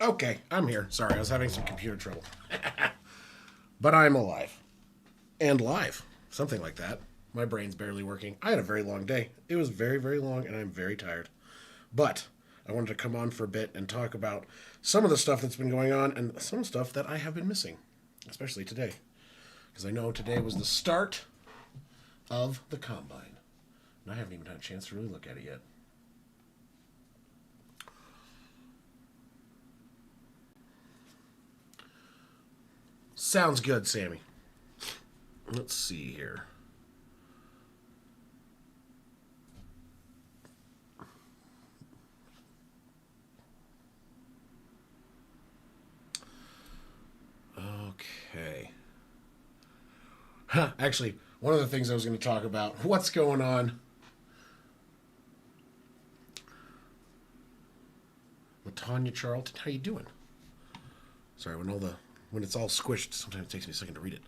Okay, I'm here. Sorry, I was having some computer trouble. But I'm alive. And live. Something like that. My brain's barely working. I had a very long day. It was very, very long, and I'm very tired. But I wanted to come on for a bit and talk about some of the stuff that's been going on and some stuff that I have been missing, especially today. Because I know today was the start of the combine. And I haven't even had a chance to really look at it yet. Sounds good, Sammy. Let's see here. Okay. Actually, one of the things I was going to talk about, what's going on? Latanya Charlton, how you doing? Sorry, when it's all squished, sometimes it takes me a second to read it.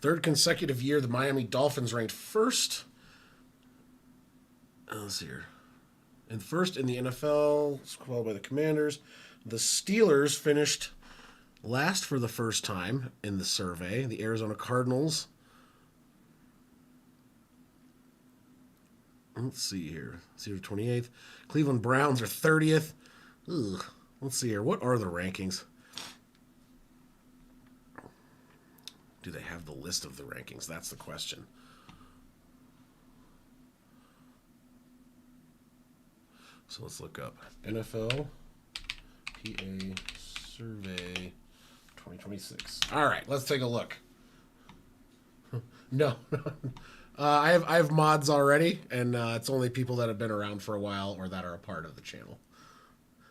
Third consecutive year, the Miami Dolphins ranked first. Let's see here. And first in the NFL, followed by the Commanders. The Steelers finished last for the first time in the survey. The Arizona Cardinals. Let's see here. Steelers 28th. Cleveland Browns are 30th. Ugh. Let's see here. What are the rankings? Do they have the list of the rankings? That's the question. So let's look up NFL PA Survey 2026. All right, let's take a look. No, I have mods already, and it's only people that have been around for a while or that are a part of the channel.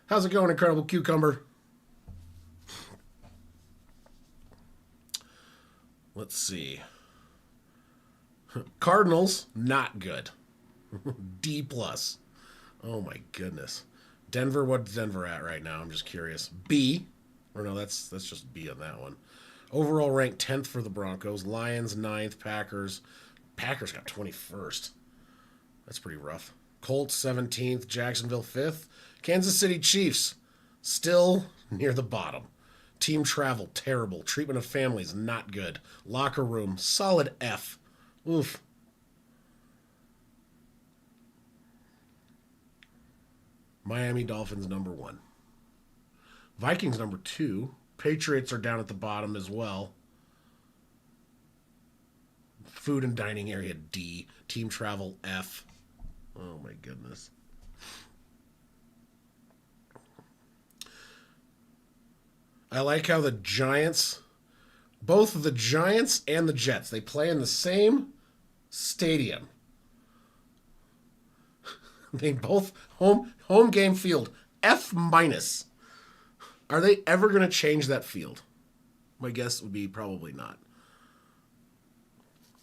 How's it going, Incredible Cucumber? Let's see. Cardinals, not good. D plus. Oh my goodness. Denver, what's Denver at right now? I'm just curious. B. Or no, that's just B on that one. Overall ranked 10th for the Broncos. Lions 9th. Packers. Packers got 21st. That's pretty rough. Colts 17th. Jacksonville 5th. Kansas City Chiefs still near the bottom. Team travel, terrible. Treatment of families, not good. Locker room, solid F. Oof. Miami Dolphins number 1. Vikings number 2. Patriots are down at the bottom as well. Food and dining area D. Team travel F. Oh my goodness. I like how the Giants, both the Giants and the Jets, they play in the same stadium. They both home game field F minus. Are they ever going to change that field? My guess would be probably not.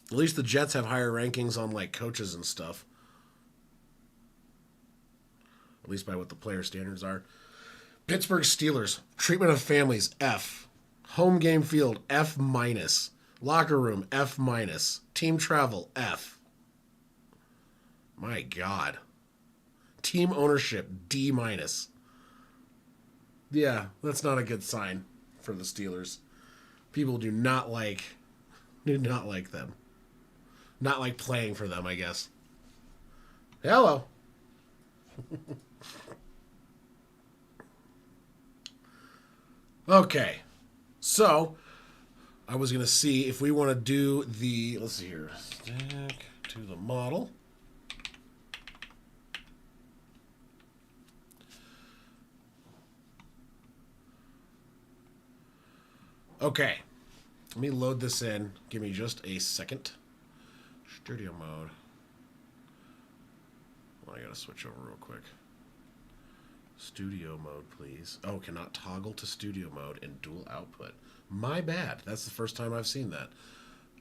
At least the Jets have higher rankings on like coaches and stuff. At least by what the player standards are. Pittsburgh Steelers, treatment of families, F. Home game field, F minus. Locker room, F minus. Team travel, F. My God. Team ownership, D minus. Yeah, that's not a good sign for the Steelers. People do not like them. Not like playing for them, I guess. Hello. Okay. So, I was going to see if we want to do the, let's see here, stack to the model. Okay. Let me load this in. Give me just a second. Studio mode. Well, I got to switch over real quick. Studio mode, please. Oh, cannot toggle to studio mode in dual output. My bad. That's the first time I've seen that.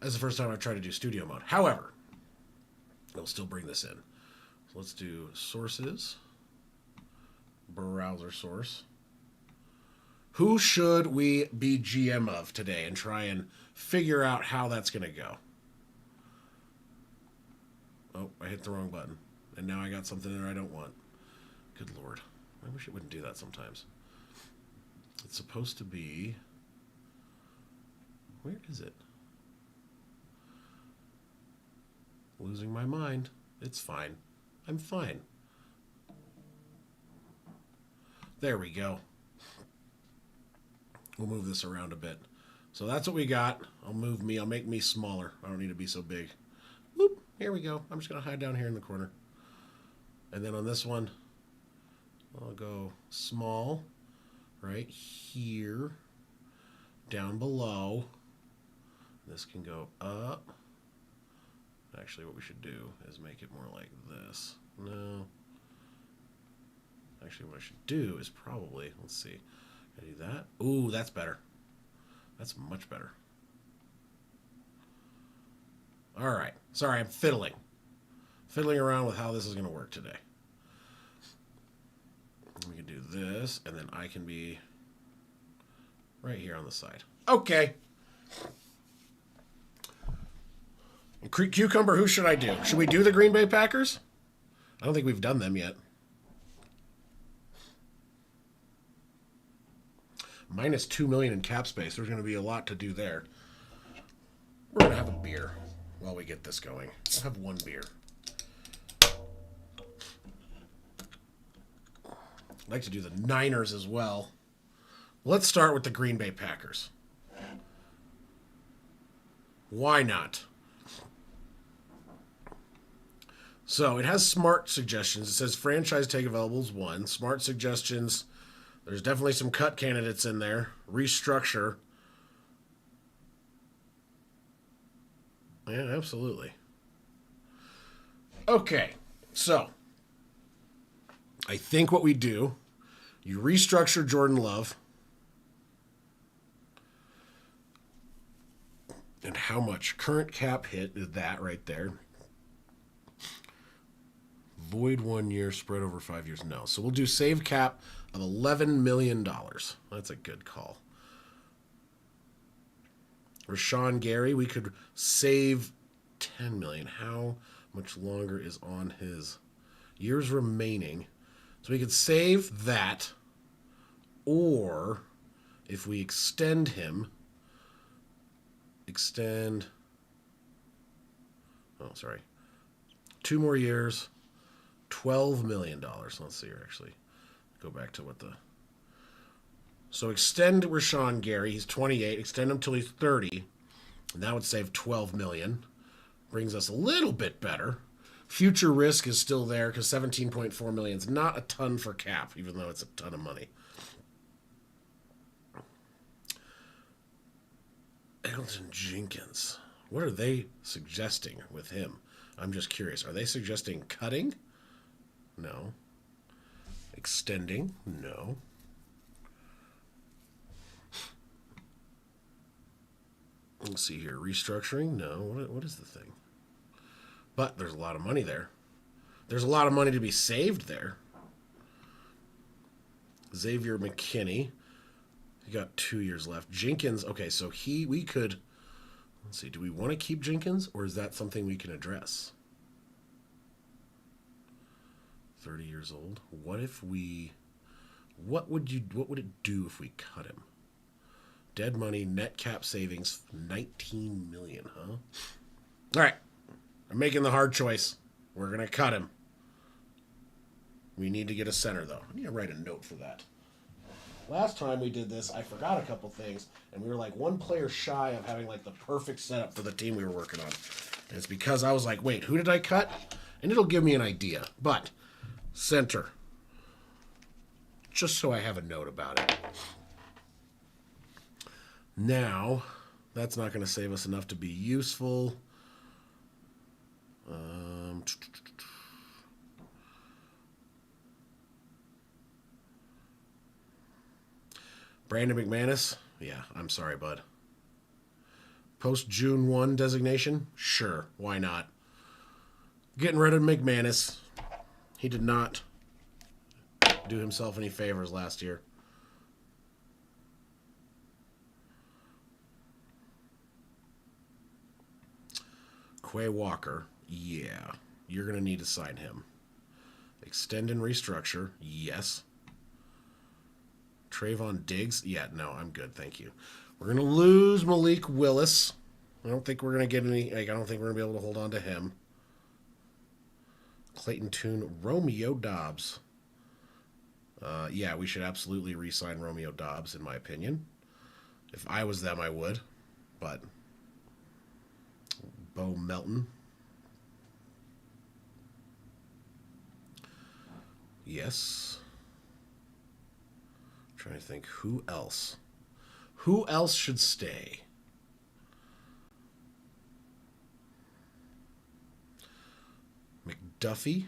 That's the first time I've tried to do studio mode. However, I'll still bring this in. So let's do sources. Browser source. Who should we be GM of today and try and figure out how that's going to go? Oh, I hit the wrong button. And now I got something in there I don't want. Good Lord. I wish it wouldn't do that sometimes. It's supposed to be... Where is it? Losing my mind. It's fine. I'm fine. There we go. We'll move this around a bit. So that's what we got. I'll make me smaller. I don't need to be so big. Whoop, here we go. I'm just going to hide down here in the corner. And then on this one, I'll go small right here, down below. This can go up. Actually, what we should do is make it more like this. No. Actually, what I should do is probably, let's see. Can I do that? Ooh, that's better. That's much better. All right. Sorry, I'm fiddling. Fiddling around with how this is going to work today. We can do this, and then I can be right here on the side. Okay. Cucumber, who should I do? Should we do the Green Bay Packers? I don't think we've done them yet. Minus $2 million in cap space. There's going to be a lot to do there. We're going to have a beer while we get this going. I'll have one beer. I'd like to do the Niners as well. Let's start with the Green Bay Packers. Why not? So it has smart suggestions. It says franchise tag available is 1. Smart suggestions. There's definitely some cut candidates in there. Restructure. Yeah, absolutely. Okay, so I think what we do, you restructure Jordan Love. And how much? Current cap hit is that right there. Void 1 year, spread over 5 years. No. So we'll do save cap of $11 million. That's a good call. Rashawn Gary, we could save $10 million. How much longer is on his years remaining? So we could save that, or if we extend him, oh, sorry, 2 more years, $12 million. Let's see here, actually. Go back to what the... So extend Rashawn Gary. He's 28. Extend him till he's 30. And that would save $12 million. Brings us a little bit better. Future risk is still there because $17.4 million is not a ton for cap, even though it's a ton of money. Elgton Jenkins. What are they suggesting with him? I'm just curious. Are they suggesting cutting? No. Extending? No. Let's see here. Restructuring? No. What is the thing? But there's a lot of money there. There's a lot of money to be saved there. Xavier McKinney. He got 2 years left. Jenkins, okay, so we could, let's see, do we want to keep Jenkins, or is that something we can address? 30 years old. What would it do if we cut him? Dead money, net cap savings, $19 million, huh? All right. I'm making the hard choice. We're going to cut him. We need to get a center, though. I need to write a note for that. Last time we did this, I forgot a couple things, and we were like one player shy of having like the perfect setup for the team we were working on. And it's because I was like, wait, who did I cut? And it'll give me an idea. But center. Just so I have a note about it. Now, that's not going to save us enough to be useful. Brandon McManus? Yeah, I'm sorry, bud. Post June 1 designation? Sure, why not? Getting rid of McManus. He did not do himself any favors last year. Quay Walker, yeah. You're going to need to sign him. Extend and restructure, yes. Trayvon Diggs? Yeah, no, I'm good. Thank you. We're going to lose Malik Willis. I don't think we're going to get any. Like, I don't think we're going to be able to hold on to him. Clayton Tune, Romeo Dobbs. Yeah, we should absolutely re-sign Romeo Dobbs, in my opinion. If I was them, I would. But Bo Melton. Yes. I'm trying to think who else. Who else should stay? McDuffie.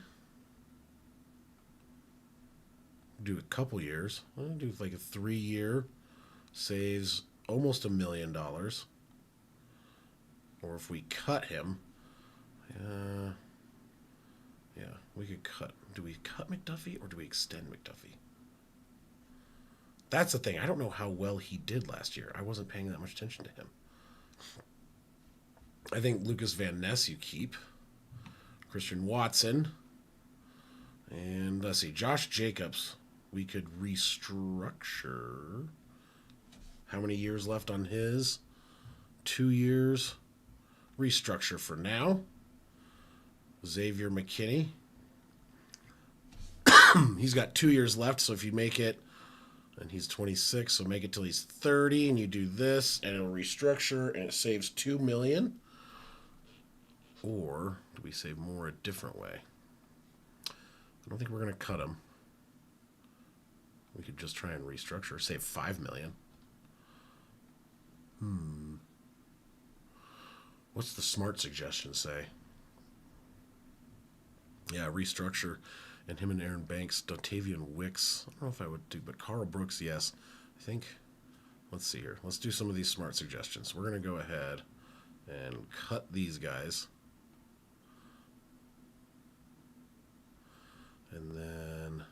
Do a couple years. I'll do like a 3-year. Saves almost $1 million. Or if we cut him, yeah, we could cut. Do we cut McDuffie or do we extend McDuffie? That's the thing. I don't know how well he did last year. I wasn't paying that much attention to him. I think Lucas Van Ness you keep. Christian Watson. And let's see, Josh Jacobs. We could restructure. How many years left on his? 2 years. Restructure for now. Xavier McKinney. He's got 2 years left, so if you make it, and he's 26, so make it till he's 30, and you do this, and it'll restructure, and it saves $2 million. Or do we save more a different way? I don't think we're going to cut him. We could just try and restructure, save $5 million. What's the smart suggestion say? Yeah, restructure. And him and Aaron Banks, Dontavian Wicks. I don't know if I would do, but Carl Brooks, yes. I think, let's see here. Let's do some of these smart suggestions. We're going to go ahead and cut these guys. And then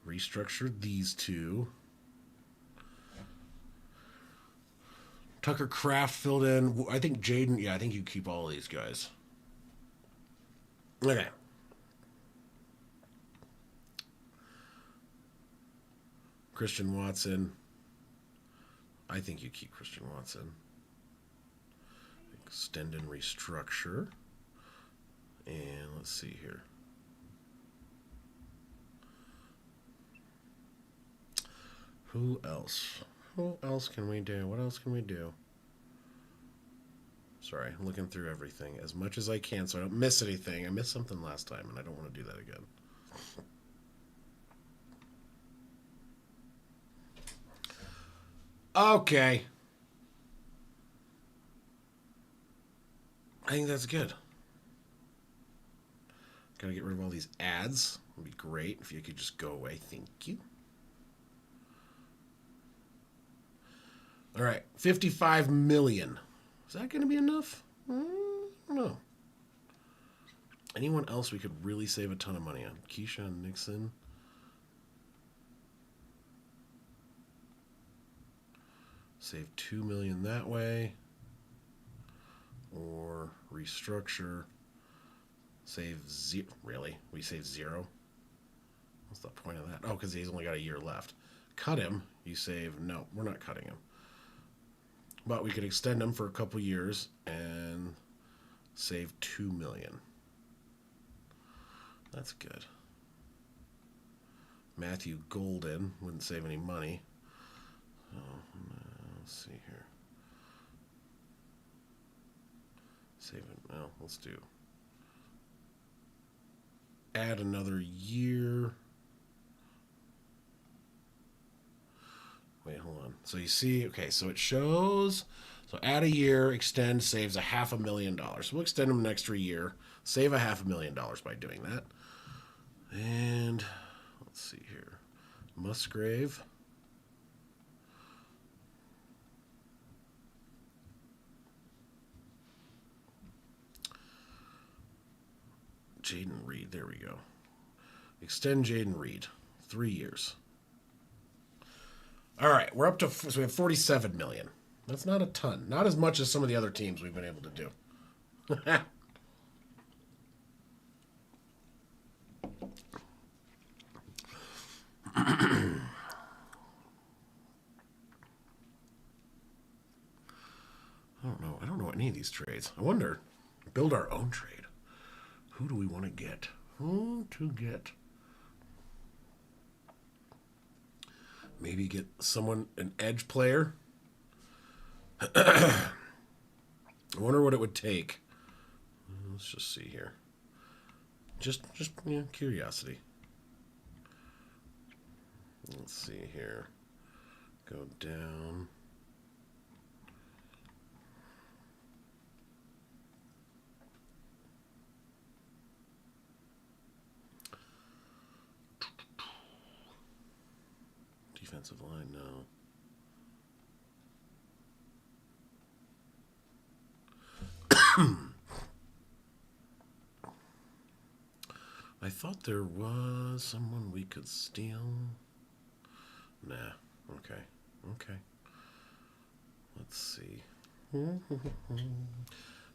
restructure these two. Tucker Kraft filled in. I think Jaden, yeah, I think you keep all of these guys. Okay. Christian Watson. I think you keep Christian Watson. Extend and restructure. And let's see here. Who else? Who else can we do? What else can we do? Sorry, I'm looking through everything as much as I can so I don't miss anything. I missed something last time, and I don't want to do that again. Okay. I think that's good. Gotta get rid of all these ads. It would be great if you could just go away. Thank you. All right, $55 million. Is that going to be enough? I don't know. Anyone else we could really save a ton of money on? Keyshawn Nixon. Save $2 million that way. Or restructure. Save zero. Really? We save zero? What's the point of that? Oh, because he's only got a year left. Cut him. You save. No, we're not cutting him. But we could extend him for a couple years and save $2 million. That's good. Matthew Golden wouldn't save any money. Oh, let's see here. Save it. Well, let's do. Add another year. Wait, hold on. So you see, okay, so it shows, so add a year, extend, saves $500,000. So we'll extend them an extra year, save $500,000 by doing that. And let's see here. Musgrave. Jaden Reed, there we go. Extend Jaden Reed, 3 years. All right, we're up to, so we have $47 million. That's not a ton. Not as much as some of the other teams we've been able to do. these trades. I wonder, build our own trade. Who do we want to get? Who to get? Maybe get someone, an edge player. I wonder what it would take. Let's just see here. Just curiosity. Let's see here. Go down. Defensive line, no. I thought there was someone we could steal. Nah. Okay. Okay. Let's see.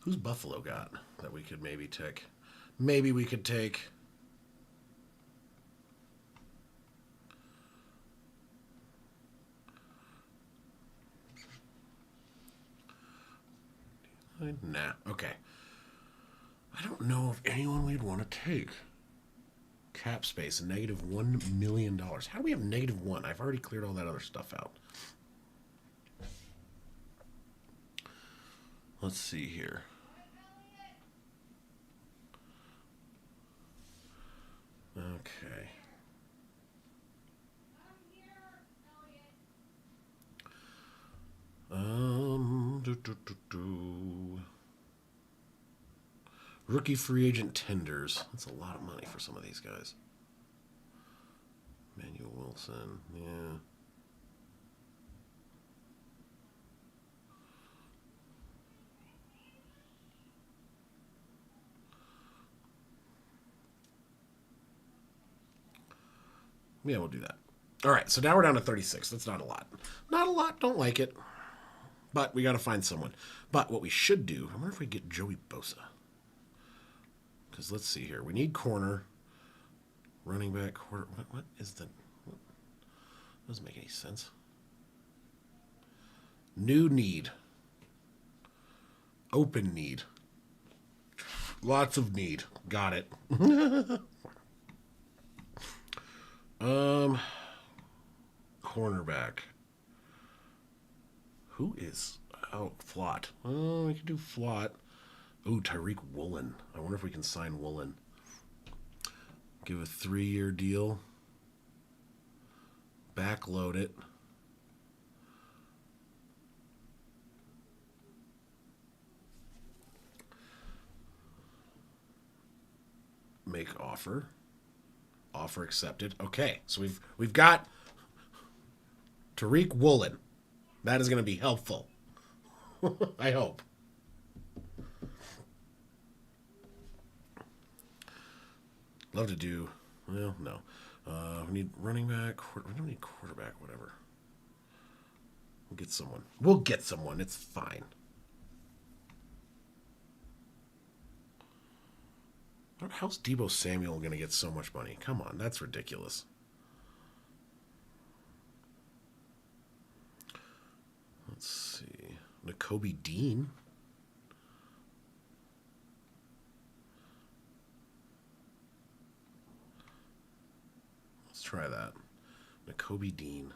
Who's Buffalo got that we could maybe take? Maybe we could take. Nah. Okay. I don't know if anyone we'd want to take. Cap space, -$1 million. How do we have -1? I've already cleared all that other stuff out. Let's see here. Okay. Rookie free agent tenders. That's a lot of money for some of these guys. Manuel Wilson, yeah. Yeah, we'll do that. All right, so now we're down to 36. That's not a lot. Not a lot. Don't like it. But we got to find someone. But what we should do, I wonder if we get Joey Bosa. Because let's see here. We need corner, running back, quarter. What is the... What? Doesn't make any sense. New need. Open need. Lots of need. Got it. Cornerback. Who is... Oh, Flott. Oh, we can do Flott. Ooh, Tyreek Woolen. I wonder if we can sign Woolen. Give a 3-year deal. Backload it. Make offer. Offer accepted. Okay, so we've got Tyreek Woolen. That is going to be helpful. I hope. Love to do. Well, no. We need running back. We don't need quarterback. Whatever. We'll get someone. We'll get someone. It's fine. How's Deebo Samuel going to get so much money? Come on, that's ridiculous. Let's see. Nakobe Dean. Let's try that. Nakobe Dean.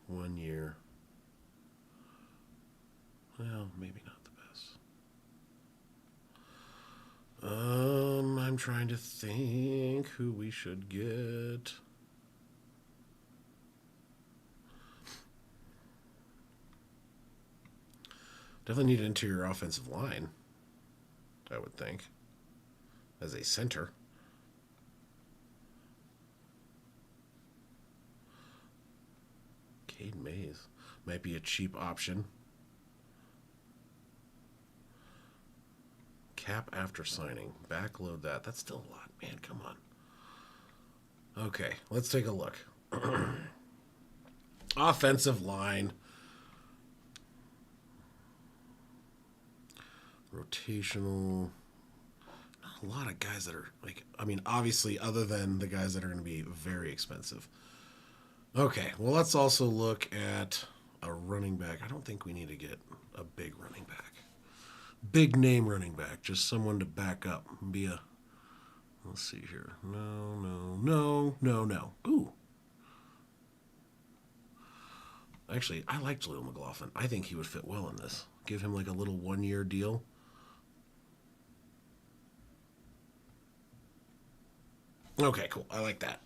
1 year. Well, maybe not the best. I'm trying to think who we should get. Definitely need an interior offensive line, I would think, as a center. Cade Mays might be a cheap option. Cap after signing. Backload that. That's still a lot. Man, come on. Okay, let's take a look. Offensive line. Rotational. Not a lot of guys that are, like, I mean, obviously, other than the guys that are going to be very expensive. Okay, well, let's also look at a running back. I don't think we need to get a big running back. Big name running back. Just someone to back up and be a... Let's see here. No. Ooh. Actually, I like Jaleel McLaughlin. I think he would fit well in this. Give him like a little 1-year deal. Okay, cool. I like that.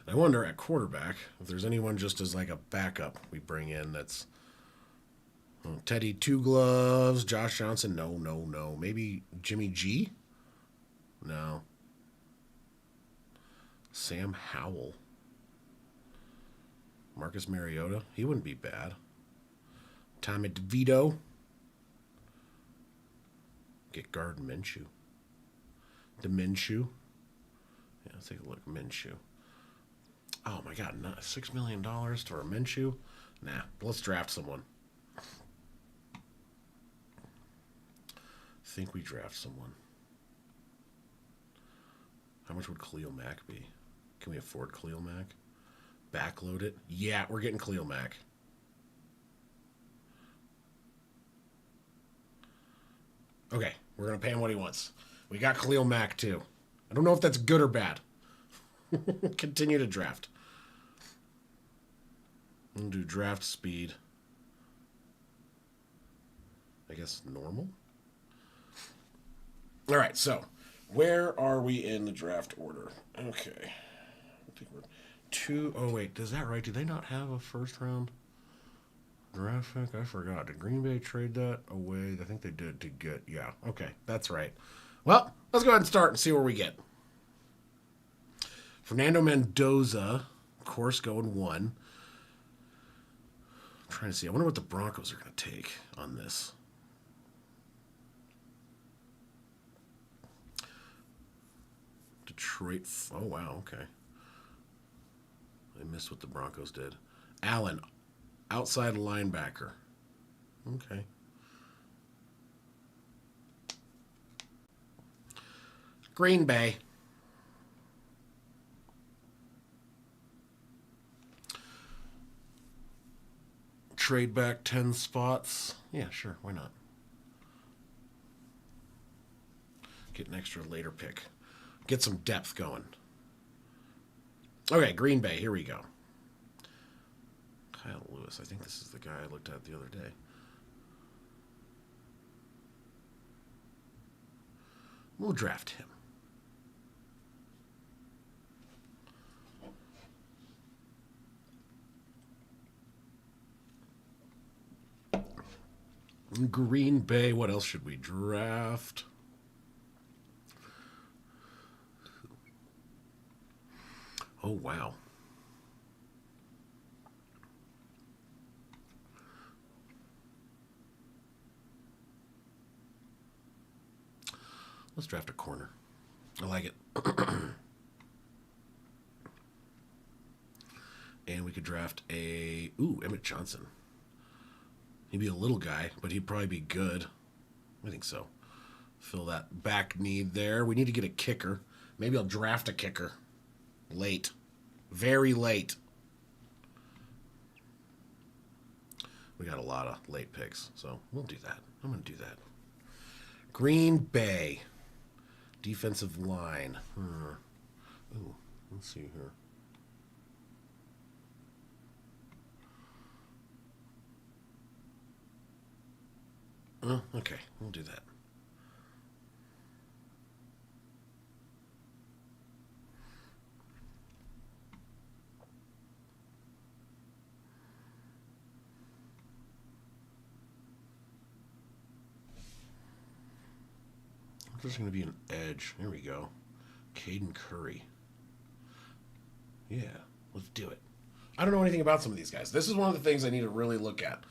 I wonder at quarterback if there's anyone just as like a backup we bring in that's Teddy Two Gloves, Josh Johnson. No. Maybe Jimmy G? No. Sam Howell. Marcus Mariota. He wouldn't be bad. Tommy DeVito. Get guard Minshew. The Minshew. Yeah, let's take a look. Minshew. Oh my God, not $6 million for a Minshew? Nah, let's draft someone. Think we draft someone. How much would Khalil Mack be? Can we afford Khalil Mack? Backload it? Yeah, we're getting Khalil Mack. Okay, we're going to pay him what he wants. We got Khalil Mack too. I don't know if that's good or bad. Continue to draft. We'll do draft speed. I guess normal? All right, so where are we in the draft order? Okay. I think we're 2. Oh, wait, is that right? Do they not have a first round draft pick? I forgot. Did Green Bay trade that away? I think they did to get. Yeah, okay, that's right. Well, let's go ahead and start and see where we get. Fernando Mendoza, of course, going 1. I'm trying to see. I wonder what the Broncos are going to take on this. Detroit. Oh, wow. Okay. I missed what the Broncos did. Allen, outside linebacker. Okay. Green Bay. Trade back 10 spots. Yeah, sure. Why not? Get an extra later pick. Get some depth going. Okay, Green Bay. Here we go. Kyle Lewis. I think this is the guy I looked at the other day. We'll draft him. Green Bay. What else should we draft? Oh, wow. Let's draft a corner. I like it. And we could draft a... Ooh, Emmett Johnson. He'd be a little guy, but he'd probably be good. I think so. Fill that back need there. We need to get a kicker. Maybe I'll draft a kicker. Late. Very late. We got a lot of late picks, so we'll do that. I'm going to do that. Green Bay. Defensive line. Ooh, let's see here. Okay, we'll do that. This is going to be an edge. There we go. Caden Curry. Yeah, let's do it. I don't know anything about some of these guys. This is one of the things I need to really look at.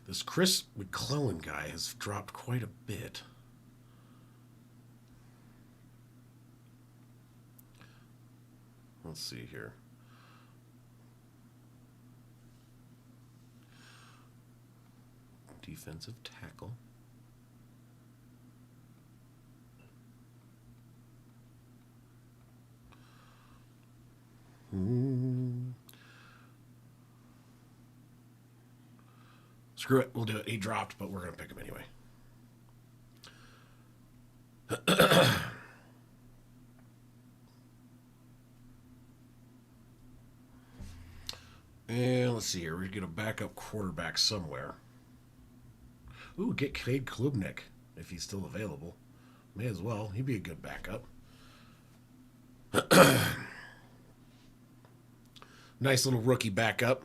This Chris McClellan guy has dropped quite a bit. Let's see here. defensive tackle. Screw it, we'll do it. He dropped, but we're going to pick him anyway. And let's see here. We're going to get a backup quarterback somewhere. Ooh, get Cade Klubnik if he's still available. May as well. He'd be a good backup. Nice little rookie backup.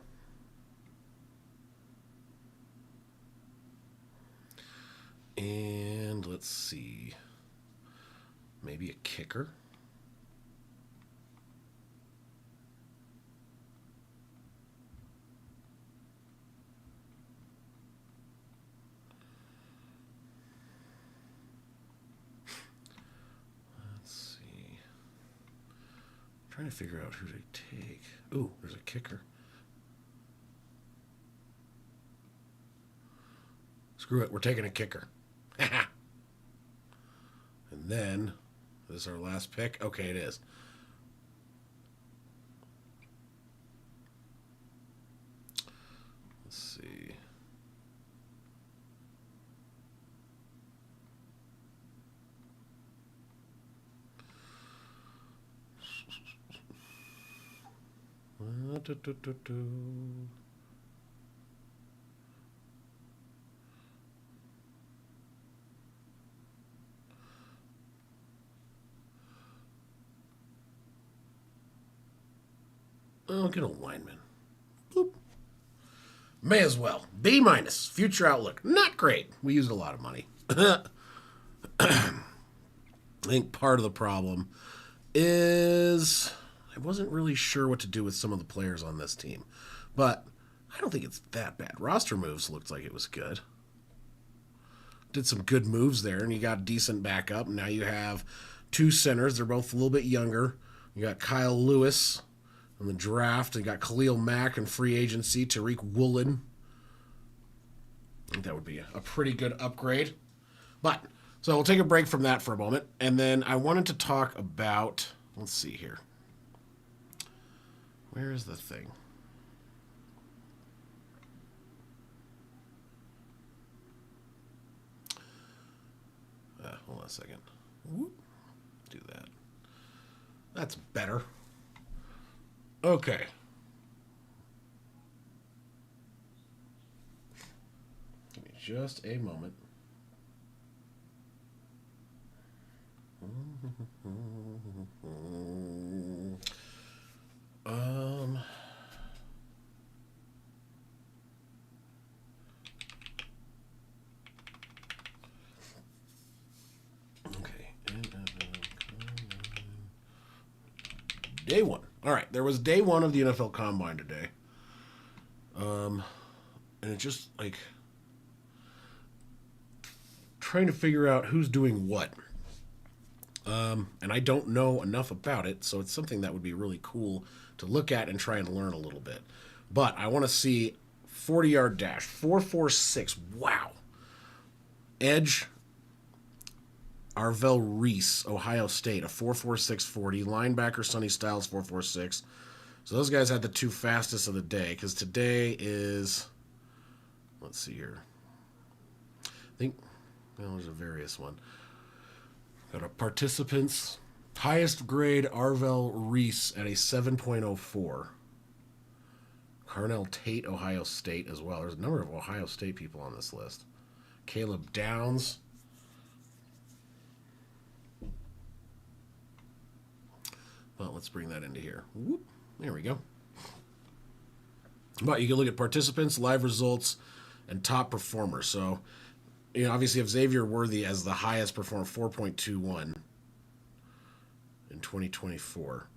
And let's see. Maybe a kicker. Let's see. I'm trying to figure out who to take. Ooh, there's a kicker. Screw it, we're taking a kicker. And then, this is our last pick? Okay, it is. Let's see. Oh, get a lineman. Boop. May as well. B minus. Future outlook. Not great. We used a lot of money. I think part of the problem is I wasn't really sure what to do with some of the players on this team. But I don't think it's that bad. Roster moves looked like it was good. Did some good moves there, and you got a decent backup. Now you have two centers. They're both a little bit younger. You got Kyle Lewis in the draft. You got Khalil Mack in free agency. Tariq Woolen. I think that would be a pretty good upgrade. But, so we'll take a break from that for a moment. And then I wanted to talk about, let's see here. Where is the thing? Hold on a second. Whoop. Do that. That's better. Okay. Give me just a moment. Okay. Day one. All right, there was day one of the NFL Combine today. And it's just like trying to figure out who's doing what. And I don't know enough about it, so it's something that would be really cool to look at and try and learn a little bit. But I want to see 40-yard dash, 4.46. Wow. Edge, Arvell Reese, Ohio State, a 4.46 40. Linebacker, Sonny Styles, 4.46. So those guys had the two fastest of the day, because today is, let's see here. I think, well, there's a various one. Got a participants, highest grade Arvell Reese at a 7.04. Carnell Tate, Ohio State as well. There's a number of Ohio State people on this list. Caleb Downs. Well, let's bring that into here. Whoop, there we go. But you can look at participants, live results, and top performers. So, you know, obviously, you have Xavier Worthy as the highest performer, 4.21 in 2024.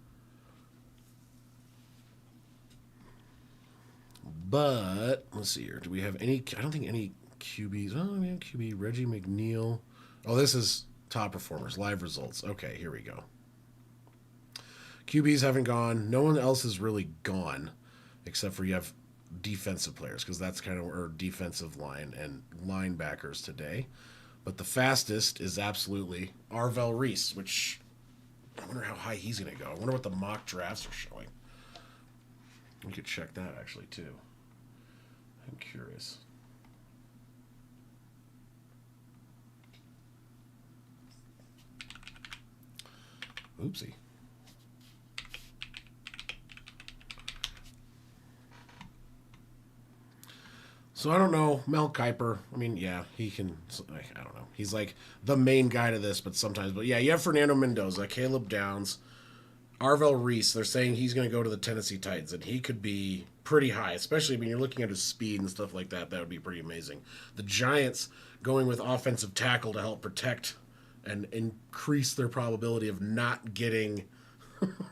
But let's see here. Do we have any? I don't think any QBs. Oh, we have QB Reggie McNeil. Oh, this is top performers, live results. Okay, here we go. QBs haven't gone. No one else has really gone, except for you have defensive players because that's kind of our defensive line and linebackers today. But the fastest is absolutely Arvell Reese, which I wonder how high he's going to go. I wonder what the mock drafts are showing. We could check that actually too. I'm curious. Oopsie. So I don't know. Mel Kiper, I mean, yeah, he can, I don't know. He's like the main guy to this, but sometimes, but yeah, you have Fernando Mendoza, Caleb Downs, Arvell Reese. They're saying he's going to go to the Tennessee Titans, and he could be pretty high, especially when you're looking at his speed and stuff like that. That would be pretty amazing. The Giants going with offensive tackle to help protect and increase their probability of not getting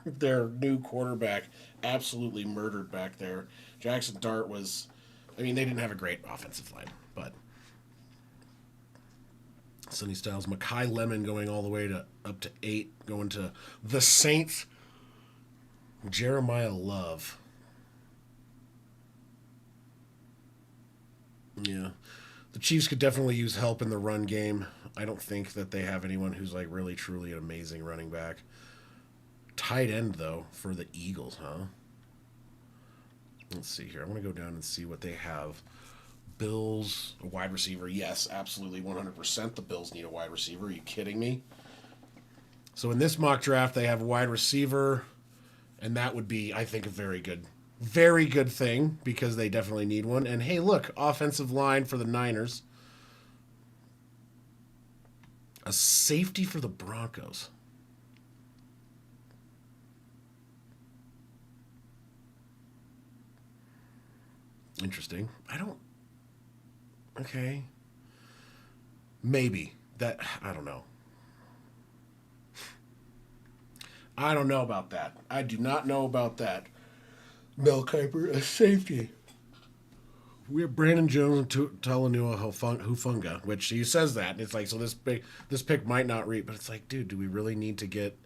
their new quarterback absolutely murdered back there. Jackson Dart was, I mean, they didn't have a great offensive line, but Sonny Styles, Mekhi Lemon going all the way to up to 8, going to the Saints. Jeremiah Love. Yeah. The Chiefs could definitely use help in the run game. I don't think that they have anyone who's like really truly an amazing running back. Tight end though for the Eagles, huh? Let's see here. I want to go down and see what they have. Bills, a wide receiver. Yes, absolutely 100%. The Bills need a wide receiver. Are you kidding me? So in this mock draft, they have a wide receiver, and that would be, I think, a very good thing because they definitely need one. And hey, look, offensive line for the Niners. A safety for the Broncos. Interesting. Okay. Maybe. I don't know. I don't know about that. I do not know about that. Mel Kiper, a safety. We have Brandon Jones and Talanoa Hufunga, which he says that. And it's like, so this pick might not read, but it's like, dude, do we really need to get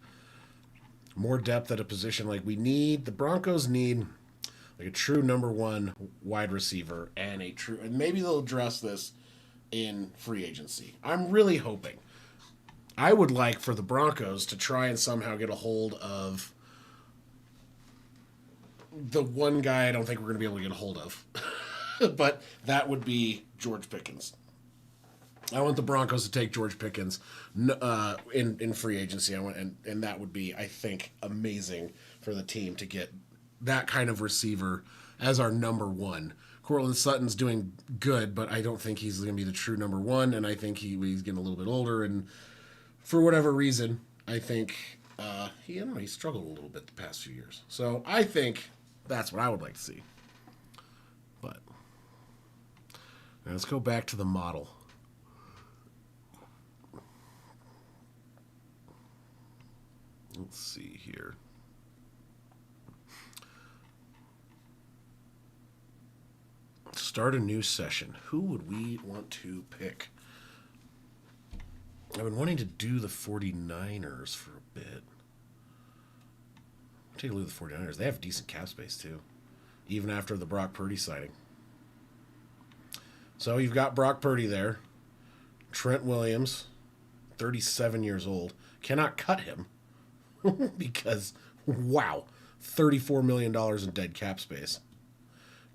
more depth at a position? Like the Broncos need like a true number one wide receiver and maybe they'll address this in free agency. I'm really hoping. I would like for the Broncos to try and somehow get a hold of the one guy I don't think we're going to be able to get a hold of. But that would be George Pickens. I want the Broncos to take George Pickens in free agency. And that would be, I think, amazing for the team to get that kind of receiver as our number one. Cortland Sutton's doing good, but I don't think he's going to be the true number one. And I think he's getting a little bit older. And for whatever reason, I think he struggled a little bit the past few years. So I think that's what I would like to see. But now let's go back to the model. Let's see here. Start a new session. Who would we want to pick? I've been wanting to do the 49ers for a bit. Take a look at the 49ers. They have decent cap space, too. Even after the Brock Purdy signing. So you've got Brock Purdy there. Trent Williams, 37 years old. Cannot cut him. Because, wow, $34 million in dead cap space.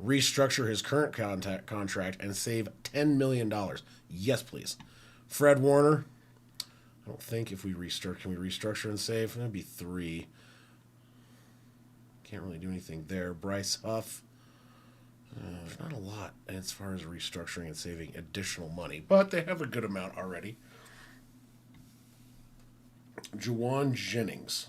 Restructure his current contract and save $10 million. Yes, please. Fred Warner. I don't think if we restructure, can we restructure and save? That'd be 3. Can't really do anything there. Bryce Huff. There's not a lot as far as restructuring and saving additional money, but they have a good amount already. Juwan Jennings,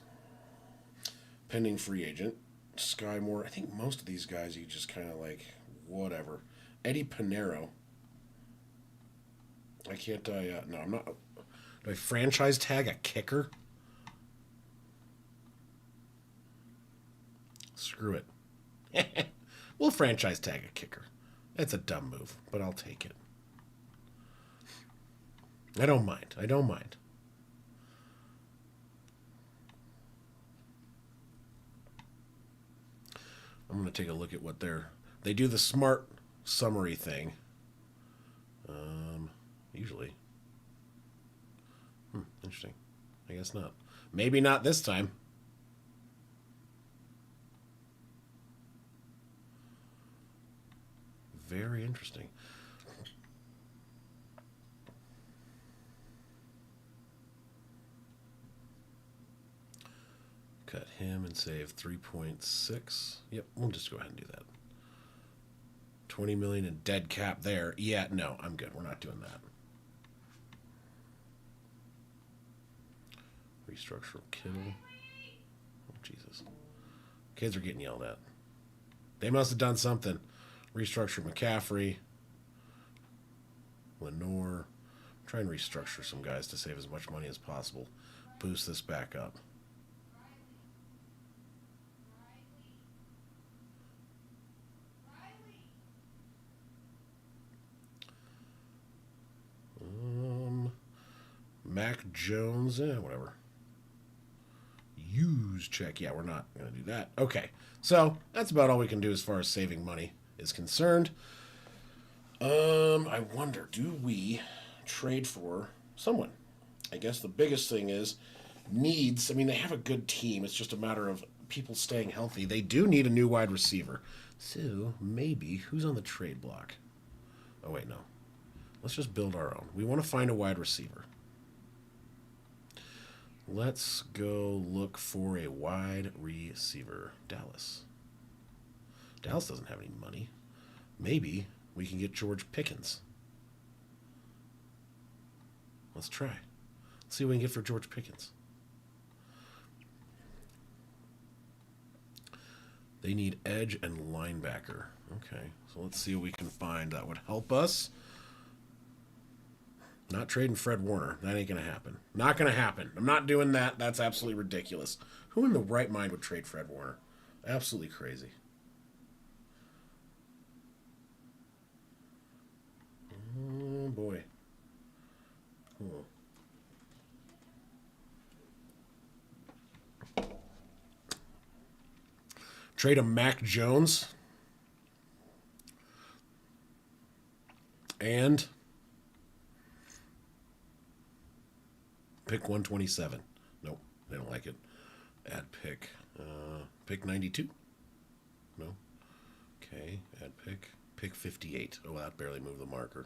pending free agent. Sky Moore. I think most of these guys you just kind of like, whatever. Eddie Pinero. I can't, no, I'm not. Do I franchise tag a kicker? Screw it. We'll franchise tag a kicker. That's a dumb move, but I'll take it. I don't mind. I'm going to take a look at what their They do the smart summary thing. Usually. Interesting. I guess not. Maybe not this time. Very interesting. Cut him and save 3.6. Yep, we'll just go ahead and do that. 20 million in dead cap there. Yeah, no, I'm good. We're not doing that. Restructure Kittle. Oh, Jesus. Kids are getting yelled at. They must have done something. Restructure McCaffrey. Lenore. Try and restructure some guys to save as much money as possible. Boost this back up. Mac Jones, whatever. Use check. Yeah, we're not going to do that. Okay, so that's about all we can do as far as saving money is concerned. I wonder, do we trade for someone? I guess the biggest thing is needs. I mean, they have a good team. It's just a matter of people staying healthy. They do need a new wide receiver. So maybe, who's on the trade block? Oh, wait, no. Let's just build our own. We want to find a wide receiver. Let's go look for a wide receiver. Dallas. Dallas doesn't have any money. Maybe we can get George Pickens. Let's try. Let's see what we can get for George Pickens. They need edge and linebacker. Okay, so let's see what we can find that would help us. Not trading Fred Warner. That ain't going to happen. Not going to happen. I'm not doing that. That's absolutely ridiculous. Who in the right mind would trade Fred Warner? Absolutely crazy. Oh, boy. Cool. Trade a Mac Jones. And pick 127. Nope, they don't like it. Add pick. Pick 92. No. Okay, add pick. Pick 58. Oh, that barely moved the marker.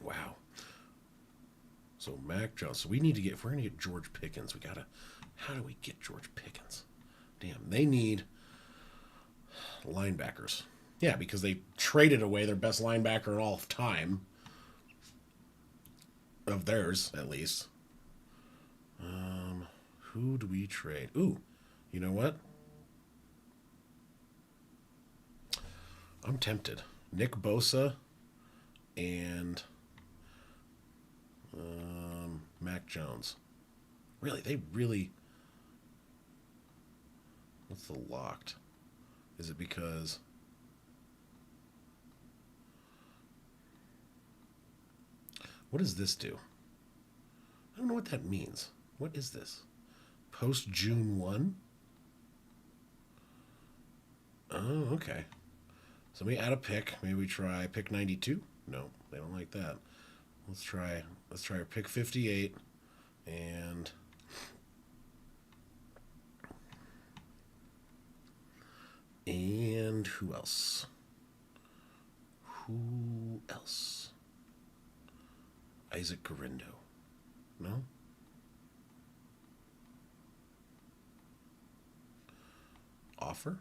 Wow. So Mac Jones. So we need to get, if we're going to get George Pickens, we got to, how do we get George Pickens? Damn, they need linebackers. Yeah, because they traded away their best linebacker in all of time. Of theirs, at least. Who do we trade? Ooh, you know what? I'm tempted. Nick Bosa and Mac Jones. Really, they really... What's the locked? Is it because... What does this do? I don't know what that means. What is this? Post June 1? Oh, okay. So we add a pick. Maybe we try pick 92? No, they don't like that. Let's try our pick 58 and who else? Who else? Isaac Garindo. No? Offer?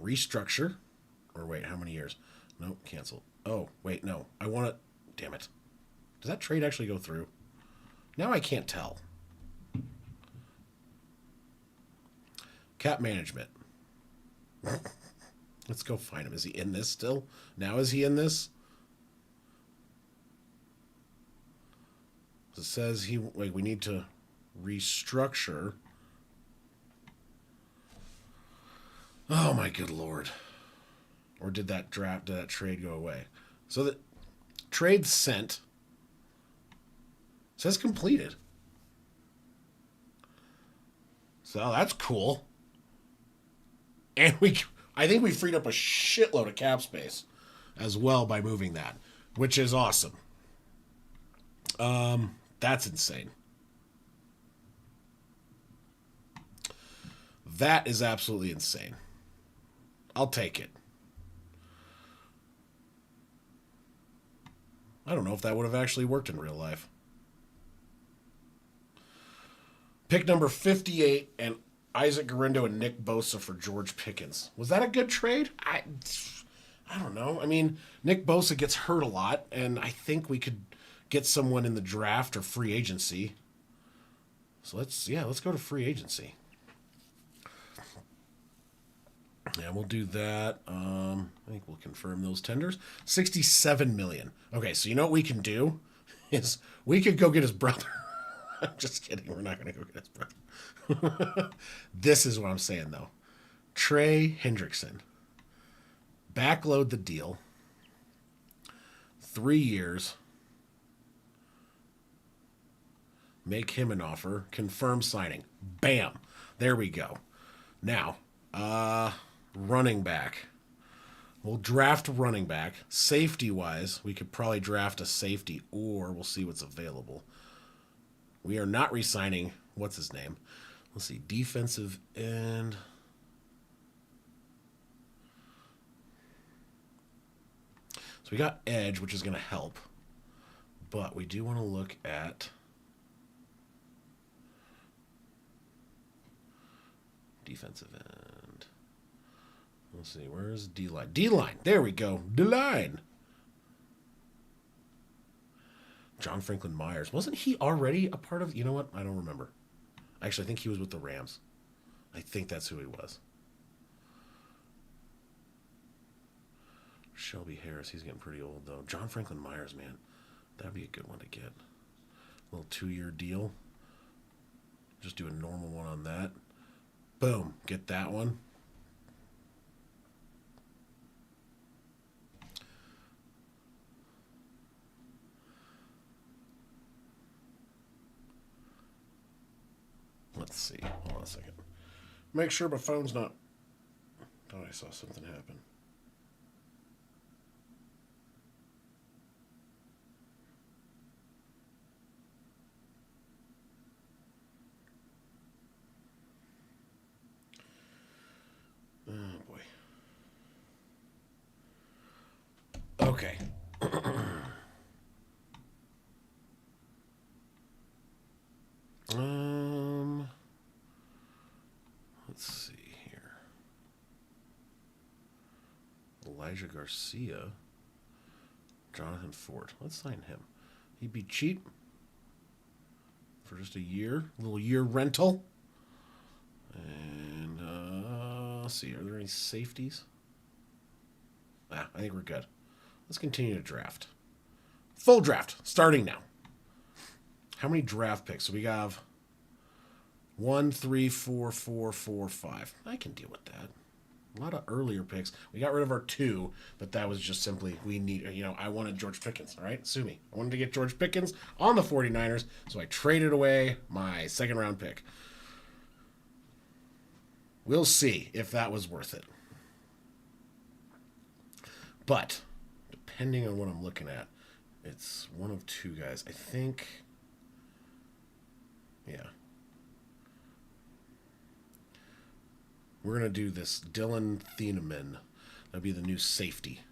Restructure. Or wait, how many years? Nope, cancel. Oh, wait, no. I want to... Damn it. Does that trade actually go through? Now I can't tell. Cap management. Let's go find him. Is he in this still? Now is he in this? It says we need to restructure. Oh my good lord. Or did that trade go away? So the trade sent. It says completed. So that's cool. And I think we freed up a shitload of cap space as well by moving that, which is awesome. That's insane. That is absolutely insane. I'll take it. I don't know if that would have actually worked in real life. Pick number 58 and Isaac Garindo and Nick Bosa for George Pickens. Was that a good trade? I don't know. I mean, Nick Bosa gets hurt a lot, and I think we could get someone in the draft or free agency. So let's go to free agency. Yeah, we'll do that. I think we'll confirm those tenders. $67 million. Okay, so you know what we can do is we could go get his brother. I'm just kidding. We're not going to go get his brother. This is what I'm saying, though. Trey Hendrickson. Backload the deal. 3 years. Make him an offer. Confirm signing. Bam. There we go. Now, running back. We'll draft running back. Safety-wise, we could probably draft a safety, or we'll see what's available. We are not re-signing, what's his name? Let's see, defensive end. So we got edge, which is going to help. But we do want to look at defensive end. Let's see, where's D-line? D-line, there we go, D-line. John Franklin Myers. Wasn't he already a part of, you know what? I don't remember. Actually, I think he was with the Rams. I think that's who he was. Shelby Harris, he's getting pretty old, though. John Franklin Myers, man. That'd be a good one to get. A little 2-year deal. Just do a normal one on that. Boom. Get that one. Let's see. Hold on a second. Make sure my phone's not... Thought I saw something happen. Oh, boy. Okay. Let's see here. Elijah Garcia. Jonathan Ford. Let's sign him. He'd be cheap for just a year. A little year rental. And let's see. Are there any safeties? I think we're good. Let's continue to draft. Full draft. Starting now. How many draft picks? So we have 1, 3, 4, 4, 4, 5. I can deal with that. A lot of earlier picks. We got rid of our 2, but that was just simply, we need, I wanted George Pickens, all right? Sue me. I wanted to get George Pickens on the 49ers, so I traded away my second-round pick. We'll see if that was worth it. But, depending on what I'm looking at, it's one of 2 guys. I think, yeah. We're going to do this Dylan Thieneman. That'll be the new safety.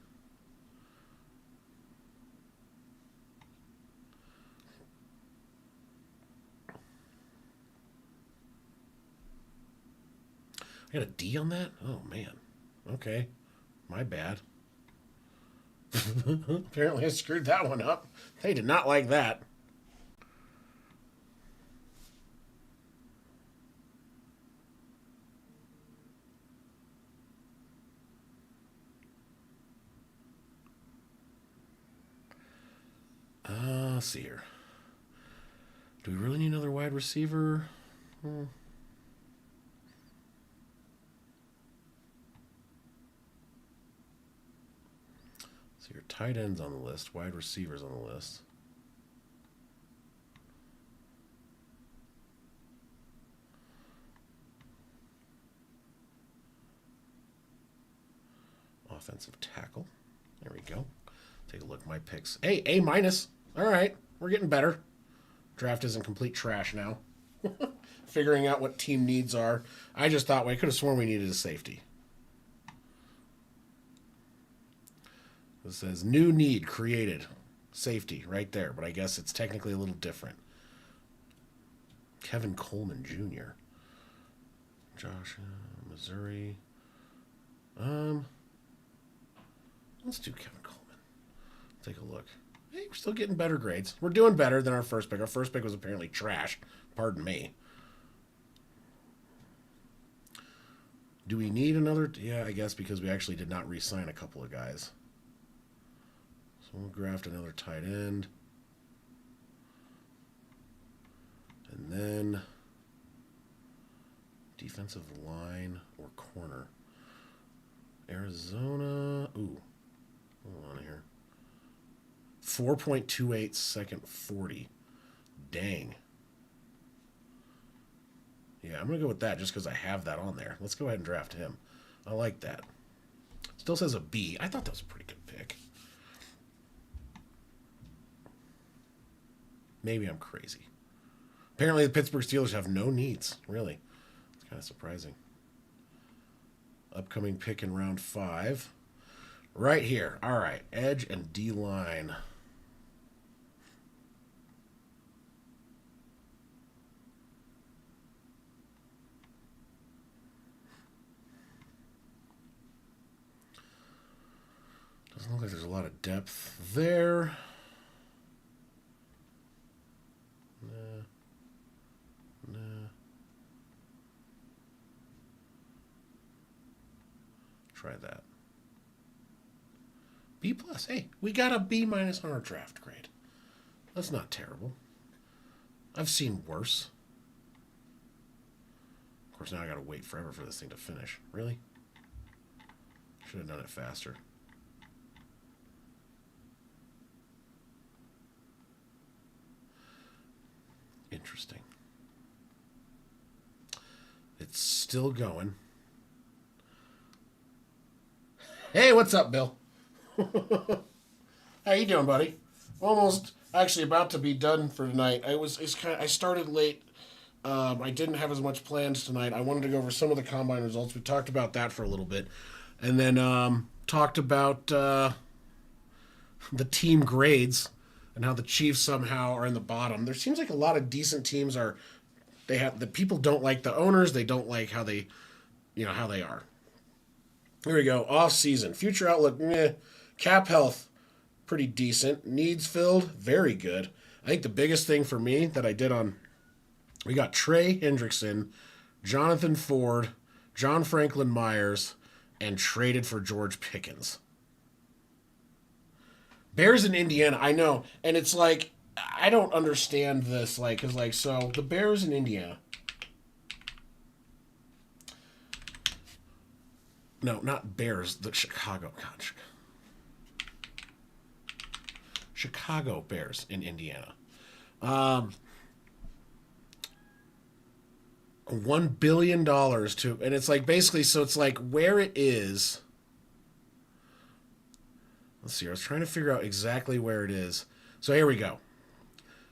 I got a D on that? Oh, man. Okay. My bad. Apparently I screwed that one up. They did not like that. Let's see here. Do we really need another wide receiver? So your tight ends on the list, wide receivers on the list. Offensive tackle. There we go. Take a look at my picks. Hey, A minus. All right. We're getting better. Draft isn't complete trash now. Figuring out what team needs are. I just thought I could have sworn we needed a safety. It says new need created. Safety right there, but I guess it's technically a little different. Kevin Coleman Jr. Josh, Missouri. Let's do Kevin Coleman. Take a look. Hey, we're still getting better grades. We're doing better than our first pick. Our first pick was apparently trash. Pardon me. Do we need another? Yeah, I guess because we actually did not re-sign a couple of guys. So we'll draft another tight end. And then defensive line or corner. Arizona. Ooh. Hold on here. 4.28 second 40. Dang. Yeah, I'm going to go with that just because I have that on there. Let's go ahead and draft him. I like that. Still says a B. I thought that was a pretty good pick. Maybe I'm crazy. Apparently the Pittsburgh Steelers have no needs. Really. It's kind of surprising. Upcoming pick in round 5. Right here. All right. Edge and D-line. Doesn't look like there's a lot of depth there. Nah. Try that. B plus. Hey, we got a B minus on our draft grade. That's not terrible. I've seen worse. Of course, now I gotta wait forever for this thing to finish. Really? Should have done it faster. Interesting. It's still going. Hey, what's up, Bill? How you doing, buddy? Almost actually about to be done for tonight. I started late. I didn't have as much plans tonight. I wanted to go over some of the combine results. We talked about that for a little bit, and then talked about the team grades and how the Chiefs somehow are in the bottom. There seems like a lot of decent teams are. They have the people don't like the owners. They don't like how they, how they are. Here we go. Off season, future outlook, meh. Cap health, pretty decent. Needs filled, very good. I think the biggest thing for me that I did we got Trey Hendrickson, Jonathan Ford, John Franklin Myers, and traded for George Pickens. Bears in Indiana, I know, and it's like I don't understand this, so the Bears in Indiana. No, not Bears. The Chicago. God, Chicago Bears in Indiana. $1 billion to, and it's like basically, so it's like where it is. Let's see. I was trying to figure out exactly where it is. So here we go.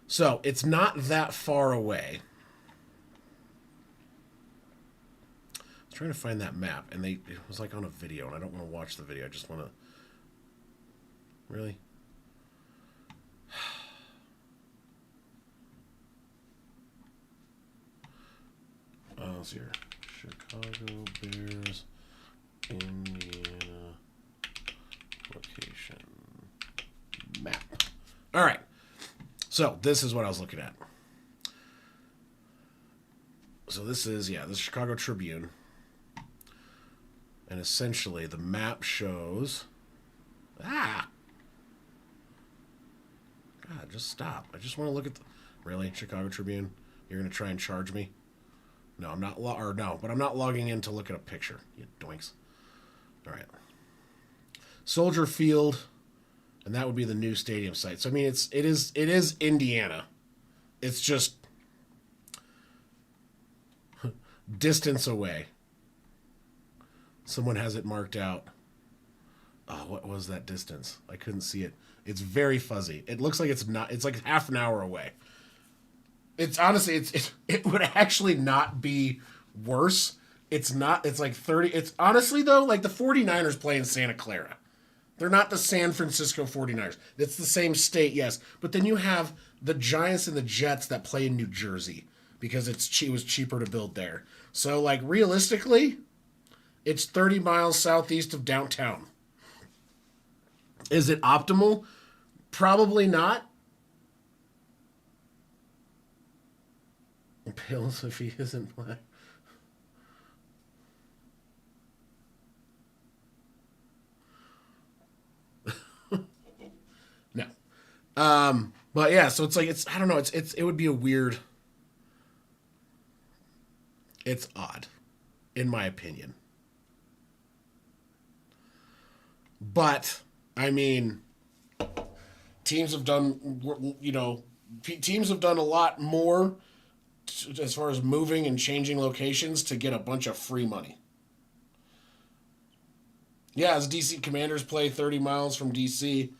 So it's not that far away. Trying to find that map, and it was like on a video, and I don't want to watch the video. I just want to. Really? Let's see here. Chicago Bears, Indiana location map. All right. So this is what I was looking at. So this is the Chicago Tribune. And essentially, the map shows... God, just stop. I just want to look at the... Really? Chicago Tribune? You're going to try and charge me? No, I'm not... but I'm not logging in to look at a picture. You doinks. All right. Soldier Field. And that would be the new stadium site. So, I mean, it is Indiana. It's just... distance away. Someone has it marked out. Oh, what was that distance? I couldn't see it. It's very fuzzy. It looks like it's not. It's like half an hour away. It's honestly, it would actually not be worse. It's not. It's like 30. It's honestly though, like the 49ers play in Santa Clara. They're not the San Francisco 49ers. It's the same state, yes. But then you have the Giants and the Jets that play in New Jersey because it was cheaper to build there. So, like, realistically, it's 30 miles southeast of downtown. Is it optimal? Probably not. Pills if he isn't black. No. But yeah, so it's like it's I don't know, it would be a weird it's odd, in my opinion. But I mean, teams have done teams have done a lot more as far as moving and changing locations to get a bunch of free money. Yeah, as DC Commanders play 30 miles from DC.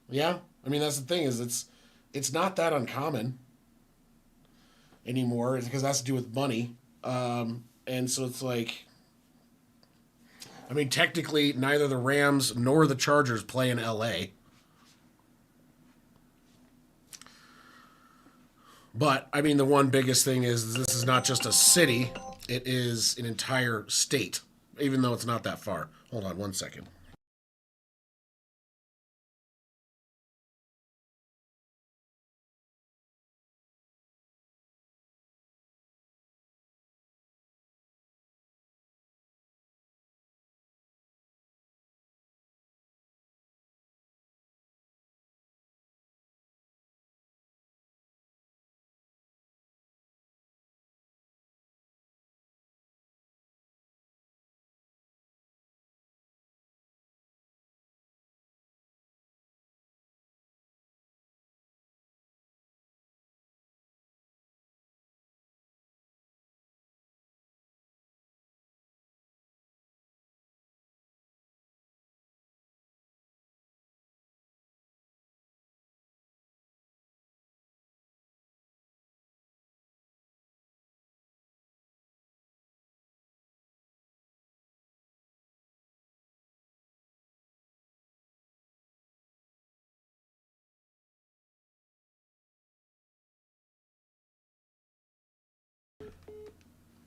Yeah, I mean that's the thing is it's not that uncommon anymore because it has to do with money. And so it's like, I mean, technically, neither the Rams nor the Chargers play in LA. But, I mean, the one biggest thing is this is not just a city, it is an entire state, even though it's not that far. Hold on one second.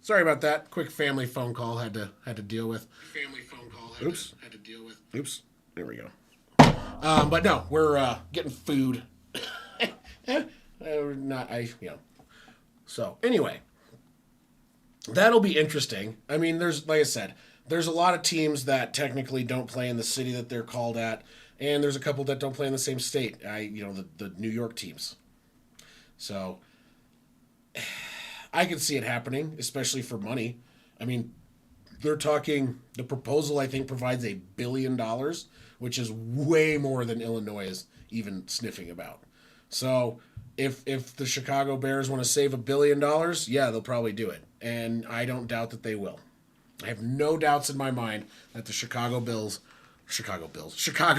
Sorry about that. Quick family phone call had to deal with. Family phone call Oops. Had to deal with. Oops. There we go. But no, we're getting food. Not I So anyway, that'll be interesting. I mean, there's like I said, there's a lot of teams that technically don't play in the city that they're called at, and there's a couple that don't play in the same state. The New York teams. So I could see it happening, especially for money. I mean, they're talking. The proposal I think provides $1 billion, which is way more than Illinois is even sniffing about. So if the Chicago Bears want to save $1 billion, yeah, they'll probably do it, and I don't doubt that they will. I have no doubts in my mind that the Chicago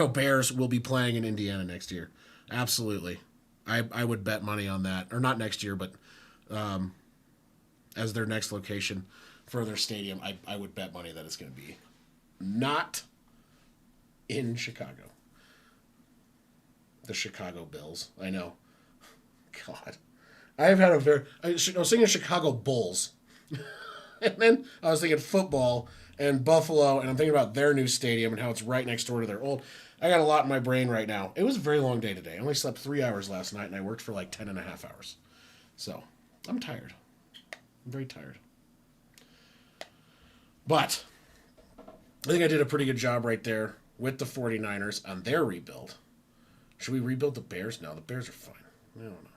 Bears will be playing in Indiana next year. Absolutely, I would bet money on that, or not next year, but as their next location for their stadium, I would bet money that it's going to be not in Chicago. The Chicago Bills. I know. God. I've had a very. I was thinking Chicago Bulls. And then I was thinking football and Buffalo, and I'm thinking about their new stadium and how it's right next door to their old. I got a lot in my brain right now. It was a very long day today. I only slept 3 hours last night, and I worked for like 10 and a half hours. So, I'm tired. I'm very tired. But, I think I did a pretty good job right there with the 49ers on their rebuild. Should we rebuild the Bears? No, the Bears are fine. I don't know.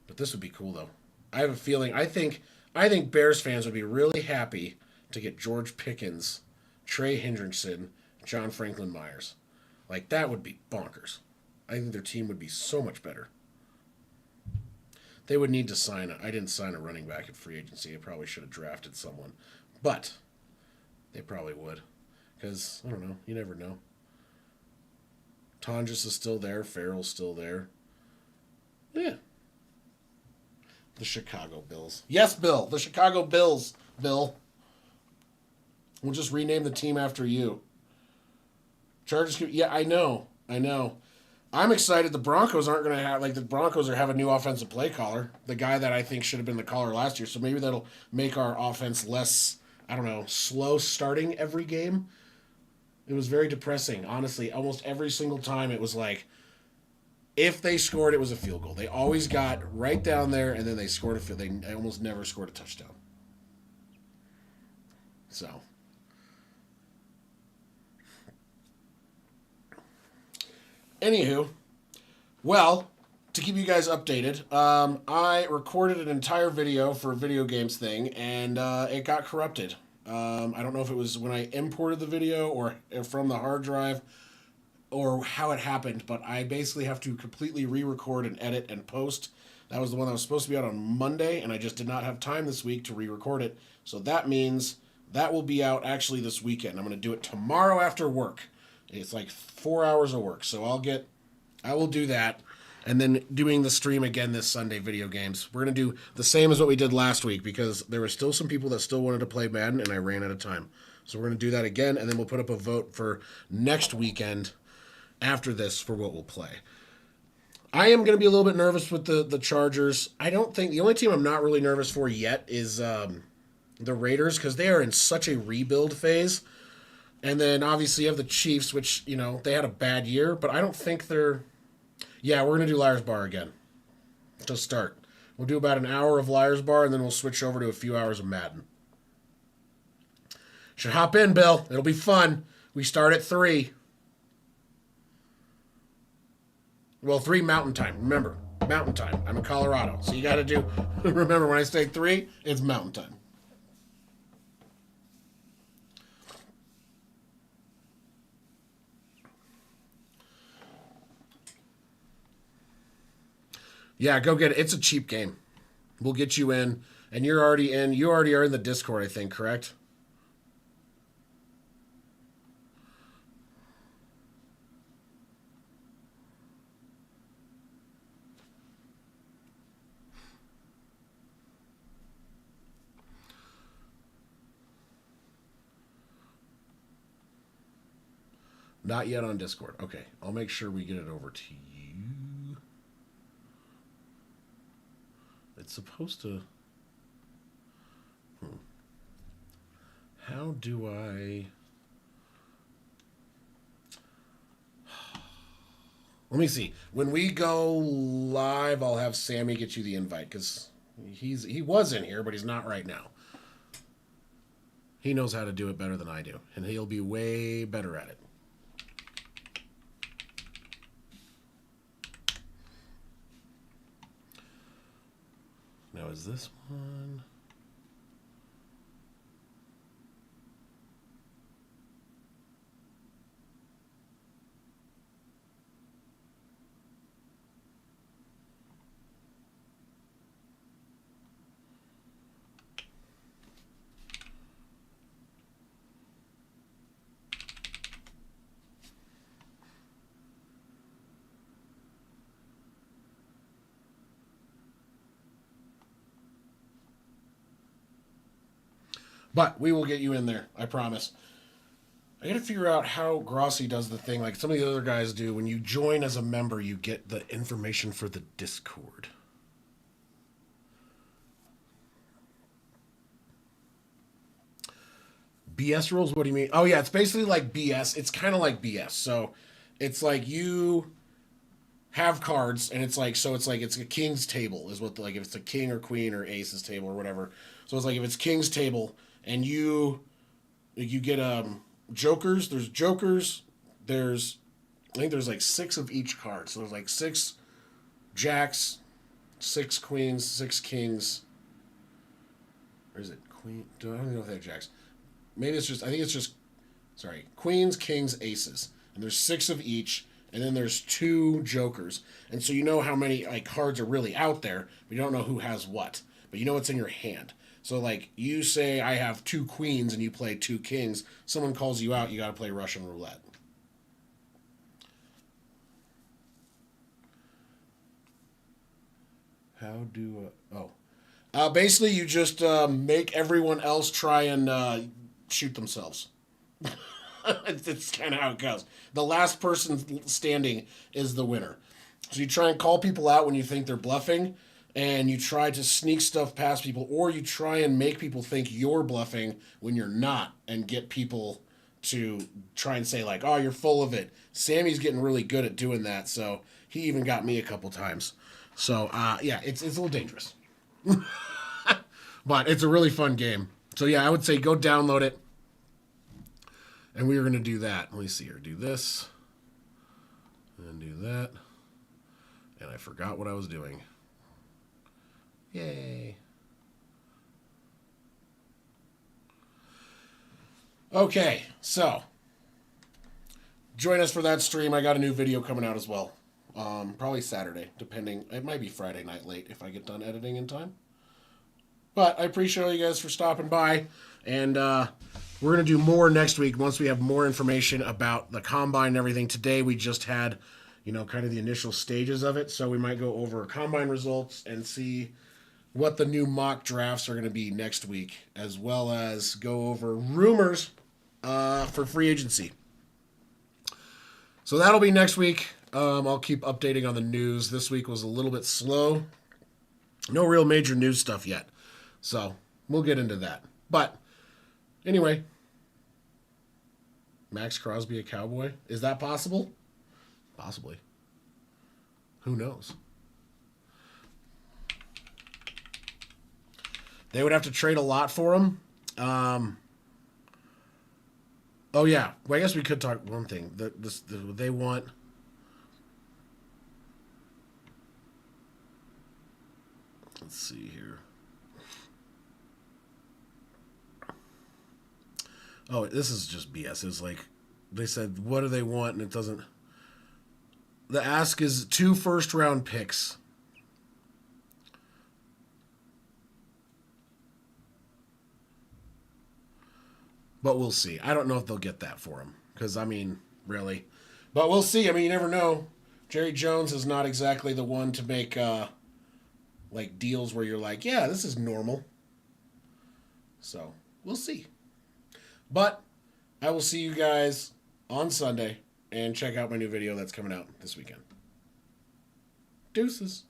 But this would be cool, though. I have a feeling. I think Bears fans would be really happy to get George Pickens, Trey Hendrickson, John Franklin Myers. Like that would be bonkers. I think their team would be so much better. They would need to sign I didn't sign a running back at free agency. I probably should have drafted someone, but they probably would, because I don't know. You never know. Tonjes is still there. Farrell's still there. Yeah. The Chicago Bills. Yes, Bill. The Chicago Bills, Bill. We'll just rename the team after you. Chargers. Yeah, I know. I'm excited. The Broncos aren't going to have, the Broncos have a new offensive play caller. The guy that I think should have been the caller last year. So maybe that'll make our offense less, I don't know, slow starting every game. It was very depressing. Honestly, almost every single time it was like, if they scored, it was a field goal. They always got right down there, and then they scored a field. They almost never scored a touchdown. So, anywho, well, to keep you guys updated, I recorded an entire video for a video games thing, and it got corrupted. I don't know if it was when I imported the video or from the hard drive or how it happened, but I basically have to completely re-record and edit and post. That was the one that was supposed to be out on Monday, and I just did not have time this week to re-record it. So that means that will be out actually this weekend. I'm going to do it tomorrow after work. It's like 4 hours of work, so I will do that. And then doing the stream again this Sunday, video games. We're going to do the same as what we did last week because there were still some people that still wanted to play Madden, and I ran out of time. So we're going to do that again, and then we'll put up a vote for next weekend after this for what we'll play. I am going to be a little bit nervous with the Chargers. I don't think the only team I'm not really nervous for yet is the Raiders because they are in such a rebuild phase. And then obviously you have the Chiefs, which, they had a bad year, but I don't think they're... Yeah, we're going to do Liar's Bar again to start. We'll do about an hour of Liar's Bar, and then we'll switch over to a few hours of Madden. Should hop in, Bill. It'll be fun. We start at 3. Well, 3 Mountain Time. Remember, Mountain Time. I'm in Colorado. So you got to do... Remember, when I say 3, it's Mountain Time. Yeah, go get it. It's a cheap game. We'll get you in. And you're already in. You already are in the Discord, I think, correct? Not yet on Discord. Okay, I'll make sure we get it over to you. It's supposed to... How do I... Let me see. When we go live, I'll have Sammy get you the invite, because he was in here, but he's not right now. He knows how to do it better than I do, and he'll be way better at it. Now, is this one? But we will get you in there, I promise. I gotta figure out how Grossi does the thing like some of the other guys do. When you join as a member, you get the information for the Discord. BS rules? What do you mean? Oh, yeah, it's basically like BS. It's kind of like BS. So it's like you have cards, and it's like it's a king's table is what, like, if it's a king or queen or ace's table or whatever. So it's like if it's king's table, and you get jokers. There's jokers. I think there's like 6 of each card. So there's like 6 jacks, 6 queens, 6 kings. Or is it queen? I don't even know if they have jacks. Maybe it's just, I think it's just, sorry, queens, kings, aces. And there's 6 of each. And then there's 2 jokers. And so you know how many cards are really out there, but you don't know who has what. But you know what's in your hand. So, like, you say I have 2 queens and you play 2 kings. Someone calls you out, you got to play Russian roulette. How do... basically, you just make everyone else try and shoot themselves. It's kind of how it goes. The last person standing is the winner. So you try and call people out when you think they're bluffing, and you try to sneak stuff past people, or you try and make people think you're bluffing when you're not, and get people to try and say, like, oh, you're full of it. Sammy's getting really good at doing that, so he even got me a couple times. So, yeah, it's a little dangerous. But it's a really fun game. So, yeah, I would say go download it. And we are going to do that. Let me see here. Do this. And do that. And I forgot what I was doing. Yay. Okay, so join us for that stream. I got a new video coming out as well. Probably Saturday, depending. It might be Friday night late if I get done editing in time. But I appreciate all you guys for stopping by. And we're going to do more next week once we have more information about the combine and everything. Today we just had, kind of the initial stages of it. So we might go over combine results and see what the new mock drafts are going to be next week, as well as go over rumors for free agency. So that'll be next week. I'll keep updating on the news. This week was a little bit slow. No real major news stuff yet. So we'll get into that. But anyway, Max Crosby a Cowboy? Is that possible? Possibly. Who knows? They would have to trade a lot for him. Oh, yeah. Well, I guess we could talk one thing. They want... Let's see here. Oh, this is just BS. It's like, they said, what do they want? And it doesn't... The ask is 2 first-round picks. But we'll see. I don't know if they'll get that for him. Because, really. But we'll see. You never know. Jerry Jones is not exactly the one to make, deals where you're like, yeah, this is normal. So, we'll see. But I will see you guys on Sunday. And check out my new video that's coming out this weekend. Deuces.